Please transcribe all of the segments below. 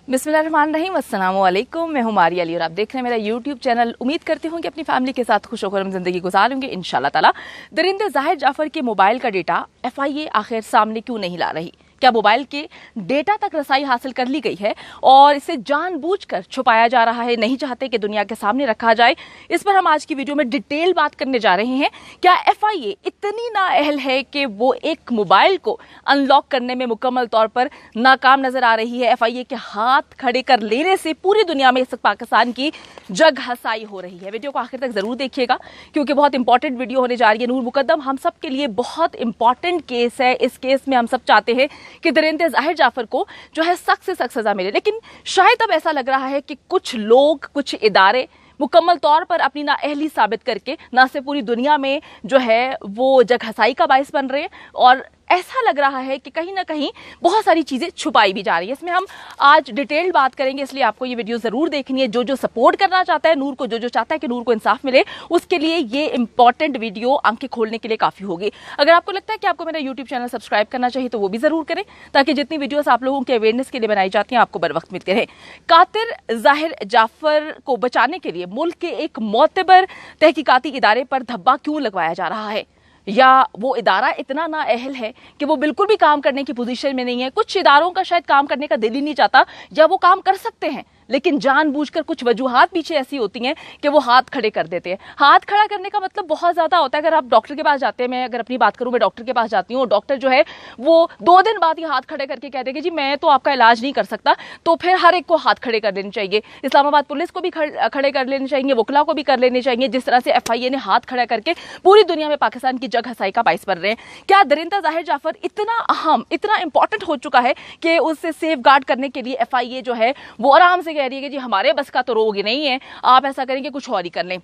बिस्मिल्लाहिर्रहमानिर्रहीम, अस्सलाम वालेकुम। मैं हूं मारिया अली और आप देख रहे हैं मेरा यूट्यूब चैनल। उम्मीद करती हूं कि अपनी फैमिली के साथ खुश होकर हम जिंदगी गुजारेंगे इंशाल्लाह ताला। दरिंदे जाहिर जाफर के मोबाइल का डेटा FIA आखिर सामने क्यों नहीं ला रही? क्या मोबाइल के डेटा तक रसाई हासिल कर ली गई है और इसे जानबूझकर छुपाया जा रहा है, नहीं चाहते कि दुनिया के सामने रखा जाए? इस पर हम आज की वीडियो में डिटेल बात करने जा रहे हैं। क्या FIA इतनी नाअहल है कि वो एक मोबाइल को अनलॉक करने में मुकम्मल तौर पर नाकाम नजर आ रही है? FIA के हाथ खड़े कर लेने से पूरी दुनिया में इस वक्त पाकिस्तान की जग हसाई हो रही है। वीडियो को आखिर तक जरूर देखिएगा क्योंकि बहुत इंपॉर्टेंट वीडियो होने जा रही है। नूर मुकद्दम हम सब के लिए बहुत इंपॉर्टेंट केस है। इस केस में हम सब चाहते हैं कि दरिंदे जाहिर जाफर को जो है सख्त से सख्त सजा मिले, लेकिन शायद अब ऐसा लग रहा है कि कुछ लोग, कुछ इदारे मुकम्मल तौर पर अपनी नाअहली साबित करके ना सिर्फ पूरी दुनिया में जो है वो जग हसाई का बाइस बन रहे हैं और ऐसा लग रहा है कि कहीं ना कहीं बहुत सारी चीजें छुपाई भी जा रही है। इसमें हम आज डिटेल बात करेंगे, इसलिए आपको ये वीडियो जरूर देखनी है। जो जो सपोर्ट करना चाहता है नूर को, जो जो चाहता है कि नूर को इंसाफ मिले, उसके लिए ये इंपॉर्टेंट वीडियो आंखें खोलने के लिए काफी होगी। अगर आपको लगता है कि आपको मेरा यूट्यूब चैनल सब्सक्राइब करना चाहिए तो वो भी जरूर करें ताकि जितनी वीडियोस आप लोगों के अवेयरनेस के लिए बनाई जाती हैं आपको बर वक्त मिलते रहे। कातिर जाहिर जाफर को बचाने के लिए मुल्क के एक मोतबर तहकीकाती इदारे पर धब्बा क्यों लगवाया जा रहा है? या वो इदारा इतना नाअहल है कि वो बिल्कुल भी काम करने की पोजीशन में नहीं है? कुछ इदारों का शायद काम करने का दिल ही नहीं चाहता, या वो काम कर सकते हैं लेकिन जानबूझकर कुछ वजूहात पीछे ऐसी होती हैं कि वो हाथ खड़े कर देते हैं। हाथ खड़ा करने का मतलब बहुत ज्यादा होता है। अगर आप डॉक्टर के पास जाते हैं, मैं अगर अपनी बात करूं, मैं डॉक्टर के पास जाती हूँ, डॉक्टर जो है वो 2 दिन बाद ही हाथ खड़े करके कह देंगे जी मैं तो आपका इलाज नहीं कर सकता, तो फिर हर एक को हाथ खड़े कर देने चाहिए। इस्लामाबाद पुलिस को भी खड़े कर लेने चाहिए, वकला को भी कर लेने चाहिए, जिस तरह से FIA ने हाथ खड़ा करके पूरी दुनिया में पाकिस्तान की जग हसाई का बाइस बन रहे हैं। क्या दरिंदा जाहिर जाफर इतना अहम, इतना इंपॉर्टेंट हो चुका है कि उससे सेफ गार्ड करने के लिए FIA जो है वो आराम से कह रही है कि जी हमारे बस का तो रोग ही नहीं है, आप ऐसा करेंगे कुछ और ही कर लें?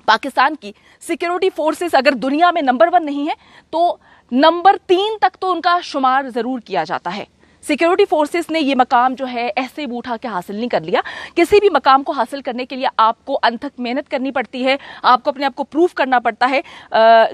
पाकिस्तान की सिक्योरिटी फोर्सेस अगर दुनिया में नंबर 1 नहीं है तो नंबर 3 तक तो उनका शुमार जरूर किया जाता है। सिक्योरिटी फोर्सेस ने ये मकाम जो है ऐसे भी उठा के हासिल नहीं कर लिया। किसी भी मकाम को हासिल करने के लिए आपको अनथक मेहनत करनी पड़ती है, आपको अपने आप को प्रूफ करना पड़ता है,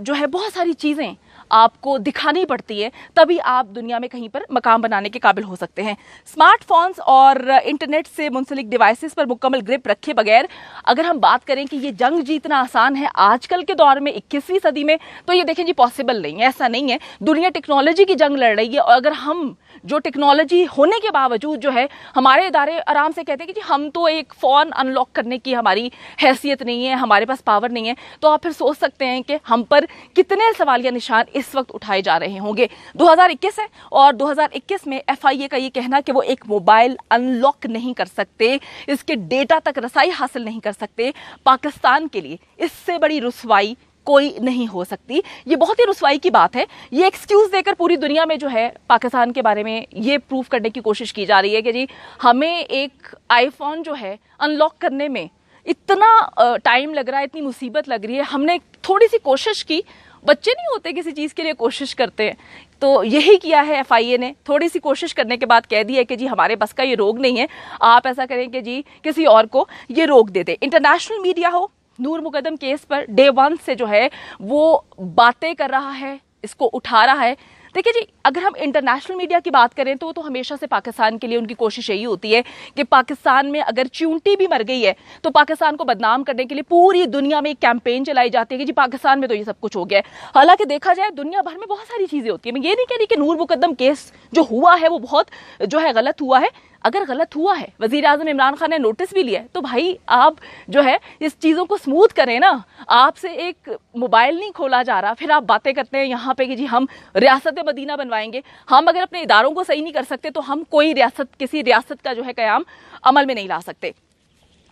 जो है बहुत सारी चीजें आपको दिखानी पड़ती है, तभी आप दुनिया में कहीं पर मकाम बनाने के काबिल हो सकते हैं। स्मार्टफोन्स और इंटरनेट से मुंसलिक डिवाइसेस पर मुकम्मल ग्रिप रखे बगैर अगर हम बात करें कि ये जंग जीतना आसान है आजकल के दौर में 21वीं सदी में, तो ये देखें जी पॉसिबल नहीं है, ऐसा नहीं है। दुनिया टेक्नोलॉजी की जंग लड़ रही है और अगर हम जो टेक्नोलॉजी होने के बावजूद जो है हमारे इदारे आराम से कहते हैं कि जी हम तो एक फोन अनलॉक करने की हमारी हैसियत नहीं है, हमारे पास पावर नहीं है, तो आप फिर सोच सकते हैं कि हम पर कितने सवालिया निशान इस वक्त उठाए जा रहे होंगे। 2021 है और 2021 में FIA का ये कहना कि वो एक मोबाइल अनलॉक नहीं कर सकते, इसके डेटा तक रसाई हासिल नहीं कर सकते, पाकिस्तान के लिए इससे बड़ी रुसवाई कोई नहीं हो सकती। ये बहुत ही रुसवाई की बात है। ये एक्सक्यूज देकर पूरी दुनिया में जो है पाकिस्तान के बारे में ये प्रूफ करने की कोशिश की जा रही है कि जी हमें एक आईफोन जो है अनलॉक करने में इतना टाइम लग रहा है, इतनी मुसीबत लग रही है, हमने थोड़ी सी कोशिश की। बच्चे नहीं होते किसी चीज के लिए कोशिश करते हैं, तो यही किया है FIA ने। थोड़ी सी कोशिश करने के बाद कह दिया कि जी हमारे बस का ये रोग नहीं है, आप ऐसा करें कि जी किसी और को ये रोग दे दे। इंटरनेशनल मीडिया हो नूर मुकद्दम केस पर डे 1 से जो है वो बातें कर रहा है, इसको उठा रहा है। देखिए जी अगर हम इंटरनेशनल मीडिया की बात करें तो हमेशा से पाकिस्तान के लिए उनकी कोशिश यही होती है कि पाकिस्तान में अगर चूंटी भी मर गई है तो पाकिस्तान को बदनाम करने के लिए पूरी दुनिया में एक कैंपेन चलाई जाती है कि जी पाकिस्तान में तो ये सब कुछ हो गया है। हालांकि देखा जाए दुनिया भर में बहुत सारी चीजें होती है। मैं ये नहीं कह रही कि नूर मुकद्दम केस जो हुआ है वो बहुत जो है गलत हुआ है। अगर गलत हुआ है, वजीर आजम इमरान खान ने नोटिस भी लिया है, तो भाई आप जो है इस चीजों को स्मूथ करें ना। आपसे एक मोबाइल नहीं खोला जा रहा, फिर आप बातें करते हैं यहाँ पे कि जी हम रियासत मदीना बनवाएंगे। हम अगर अपने इदारों को सही नहीं कर सकते तो हम कोई रियासत, किसी रियासत का जो है कयाम अमल में नहीं ला सकते।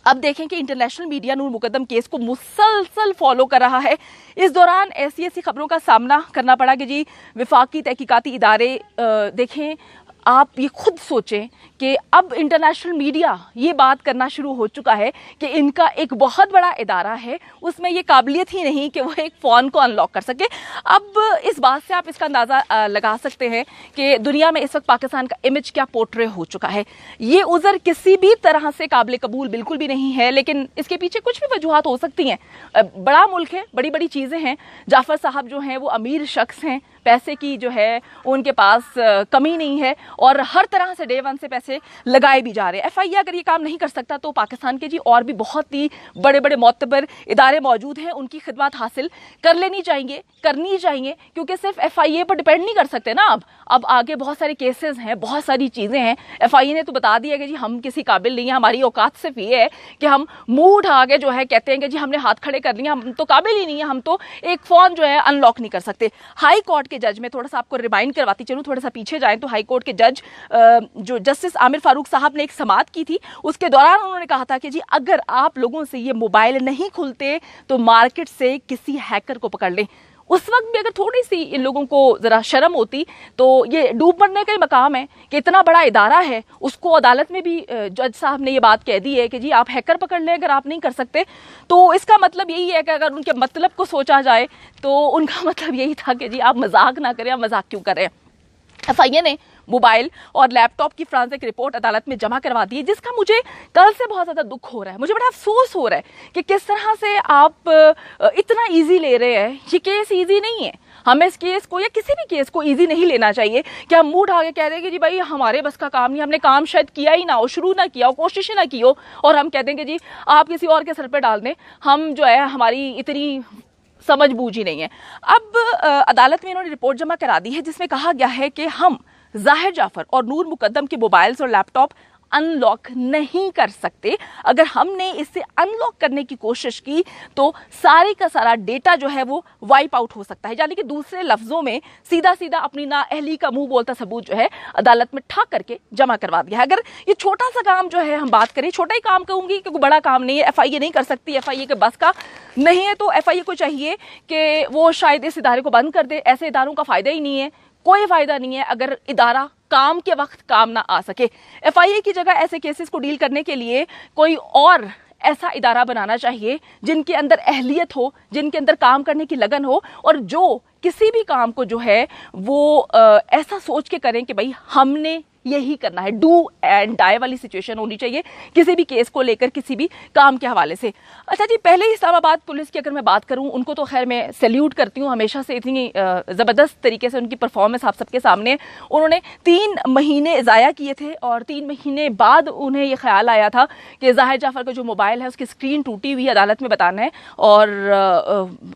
अब देखें कि इंटरनेशनल मीडिया नूर मुकद्दम केस को मुसलसल फॉलो कर रहा है। इस दौरान ऐसी खबरों का सामना करना पड़ा कि जी विफाकी तहकीकाती इदारे, देखें आप ये खुद सोचें कि अब इंटरनेशनल मीडिया ये बात करना शुरू हो चुका है कि इनका एक बहुत बड़ा इदारा है, उसमें ये काबिलियत ही नहीं कि वो एक फ़ोन को अनलॉक कर सके। अब इस बात से आप इसका अंदाज़ा लगा सकते हैं कि दुनिया में इस वक्त पाकिस्तान का इमेज क्या पोर्ट्रे हो चुका है। ये उज़र किसी भी तरह से काबिल कबूल बिल्कुल भी नहीं है, लेकिन इसके पीछे कुछ भी वजूहात हो सकती हैं। बड़ा मुल्क है, बड़ी बड़ी चीज़ें हैं। जाफ़र साहब जो हैं वो अमीर शख्स हैं, پیسے کی جو ہے ان کے پاس کمی نہیں ہے اور ہر طرح سے ڈے ون سے پیسے لگائے بھی جا رہے ہیں. ایف آئی اے اگر یہ کام نہیں کر سکتا تو پاکستان کے جی اور بھی بہت ہی بڑے بڑے معتبر ادارے موجود ہیں, ان کی خدمات حاصل کر لینی چاہیے, کرنی چاہیے, کیونکہ صرف ایف آئی اے پر ڈپینڈ نہیں کر سکتے نا. اب آگے بہت سارے کیسز ہیں, بہت ساری چیزیں ہیں. ایف آئی اے نے تو بتا دیا کہ جی ہم کسی قابل نہیں ہیں, ہماری اوقات صرف یہ ہے کہ ہم منہ اٹھا کے جو ہے کہتے ہیں کہ جی ہم نے ہاتھ کھڑے کر لیے, ہم تو قابل ہی نہیں ہیں, ہم تو ایک فون جو ہے ان لاک نہیں کر سکتے. ہائی کورٹ کے جج میں تھوڑا سا آپ کو ریمائنڈ کرواتی چلوں, تھوڑا سا پیچھے جائیں تو ہائی کورٹ کے جج جو جسٹس عامر فاروق صاحب نے ایک سماعت کی تھی, اس کے دوران انہوں نے کہا تھا کہ جی اگر آپ لوگوں سے یہ موبائل نہیں کھلتے تو مارکیٹ سے کسی ہیکر کو پکڑ لیں. اس وقت بھی اگر تھوڑی سی ان لوگوں کو ذرا شرم ہوتی تو یہ ڈوب مرنے کا ہی مقام ہے کہ اتنا بڑا ادارہ ہے, اس کو عدالت میں بھی جج صاحب نے یہ بات کہہ دی ہے کہ جی آپ ہیکر پکڑ لیں اگر آپ نہیں کر سکتے. تو اس کا مطلب یہی ہے کہ اگر ان کے مطلب کو سوچا جائے تو ان کا مطلب یہی تھا کہ جی آپ مذاق نہ کریں, آپ مذاق کیوں کریں. ایف آئی اے نے موبائل اور لیپ ٹاپ کی فرانسک رپورٹ عدالت میں جمع کروا دی ہے, جس کا مجھے کل سے بہت زیادہ دکھ ہو رہا ہے, مجھے بڑا افسوس ہو رہا ہے کہ کس طرح سے آپ اتنا ایزی لے رہے ہیں. یہ کیس ایزی نہیں ہے, ہمیں اس کیس کو یا کسی بھی کیس کو ایزی نہیں لینا چاہیے کہ ہم منہ اٹھا کے کہہ دیں کہ جی بھائی ہمارے بس کا کام نہیں, ہم نے کام شاید کیا ہی نہ ہو, شروع نہ کیا ہو, کوشش نہ کی ہو, اور ہم کہہ دیں کہ جی آپ کسی اور کے سر پہ ڈال دیں, ہم جو ہے ہماری اتنی سمجھ بوجھ ہی نہیں ہے. اب عدالت میں انہوں نے رپورٹ جمع کرا دی ہے جس میں کہا گیا ہے کہ ہم ظاہر جعفر اور نور مقدم کے موبائلز اور لیپ ٹاپ ان لاک نہیں کر سکتے. اگر ہم نے اسے ان لاک کرنے کی کوشش کی تو سارے کا سارا ڈیٹا جو ہے وہ وائپ آؤٹ ہو سکتا ہے. یعنی کہ دوسرے لفظوں میں سیدھا سیدھا اپنی نااہلی کا منہ بولتا ثبوت جو ہے عدالت میں ٹھا کر کے جمع کروا دیا ہے. اگر یہ چھوٹا سا کام جو ہے ہم بات کریں, چھوٹا ہی کام کہوں گی کیونکہ بڑا کام نہیں ہے, ایف آئی اے نہیں کر سکتی, ایف آئی اے کے بس کا نہیں ہے, تو ایف آئی اے کو چاہیے کہ وہ شاید اس ادارے کو بند کر دے. ایسے اداروں کا فائدہ ہی نہیں ہے, کوئی فائدہ نہیں ہے اگر ادارہ کام کے وقت کام نہ آ سکے. ایف آئی اے کی جگہ ایسے کیسز کو ڈیل کرنے کے لیے کوئی اور ایسا ادارہ بنانا چاہیے جن کے اندر اہلیت ہو, جن کے اندر کام کرنے کی لگن ہو, اور جو کسی بھی کام کو جو ہے وہ ایسا سوچ کے کریں کہ بھائی ہم نے یہی کرنا ہے. ڈو اینڈ ڈائی والی سچویشن ہونی چاہیے کسی بھی کیس کو لے کر, کسی بھی کام کے حوالے سے. اچھا جی, پہلے ہی اسلام آباد پولیس کی اگر میں بات کروں, ان کو تو خیر میں سیلیوٹ کرتی ہوں, ہمیشہ سے اتنی زبردست طریقے سے ان کی پرفارمنس آپ سب کے سامنے. انہوں نے 3 مہینے ضائع کیے تھے اور 3 مہینے بعد انہیں یہ خیال آیا تھا کہ ظاہر جعفر کا جو موبائل ہے اس کی اسکرین ٹوٹی ہوئی عدالت میں بتانا ہے, اور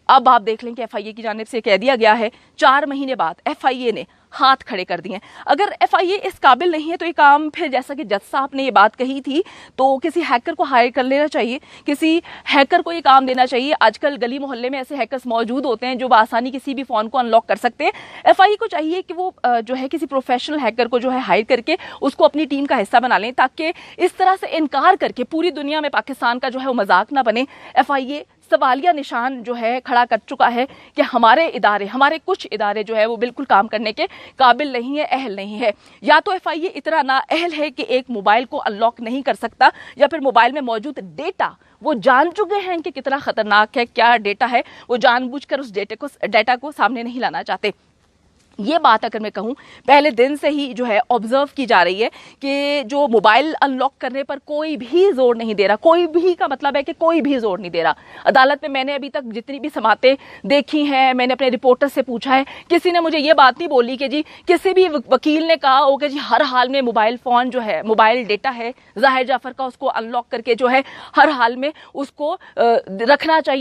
اب آپ دیکھ لیں کہ ایف آئی اے کی جانب سے کہہ دیا گیا ہے 4 مہینے بعد ایف آئی اے نے ہاتھ کھڑے کر دیے. اگر ایف آئی اے اس قابل نہیں ہے تو یہ کام پھر, جیسا کہ جج صاحب نے یہ بات کہی تھی, تو کسی ہیکر کو ہائر کر لینا چاہیے, کسی ہیکر کو یہ کام دینا چاہیے. آج کل گلی محلے میں ایسے ہیکرز موجود ہوتے ہیں جو بآسانی کسی بھی فون کو ان لاک کر سکتے ہیں. ایف آئی اے کو چاہیے کہ وہ جو ہے کسی پروفیشنل ہیکر کو جو ہے ہائر کر کے اس کو اپنی ٹیم کا حصہ بنا لیں, تاکہ اس طرح سے انکار کر کے پوری دنیا میں پاکستان کا جو ہے وہ مذاق نہ بنے. ایف آئی اے سوالیہ نشان جو ہے کھڑا کر چکا ہے کہ ہمارے ادارے, ہمارے کچھ ادارے جو ہے وہ بالکل کام کرنے کے قابل نہیں ہے, اہل نہیں ہے. یا تو ایف آئی اے اتنا نااہل ہے کہ ایک موبائل کو ان لاک نہیں کر سکتا, یا پھر موبائل میں موجود ڈیٹا وہ جان چکے ہیں کہ کتنا خطرناک ہے, کیا ڈیٹا ہے, وہ جان بوجھ کر اس ڈیٹا کو سامنے نہیں لانا چاہتے. یہ بات اگر میں کہوں پہلے دن سے ہی جو ہے آبزرو کی جا رہی ہے کہ جو موبائل ان لاک کرنے پر کوئی بھی زور نہیں دے رہا, کوئی بھی کا مطلب ہے کہ کوئی بھی زور نہیں دے رہا. عدالت میں نے ابھی تک جتنی بھی سماعتیں دیکھی ہیں, میں نے اپنے رپورٹر سے پوچھا ہے, کسی نے مجھے یہ بات نہیں بولی کہ جی کسی بھی وکیل نے کہا ہو کہ جی ہر حال میں موبائل فون جو ہے, موبائل ڈیٹا ہے ظاہر جعفر کا, اس کو ان لاک کر کے جو ہے ہر حال میں اس کو رکھنا چاہیے.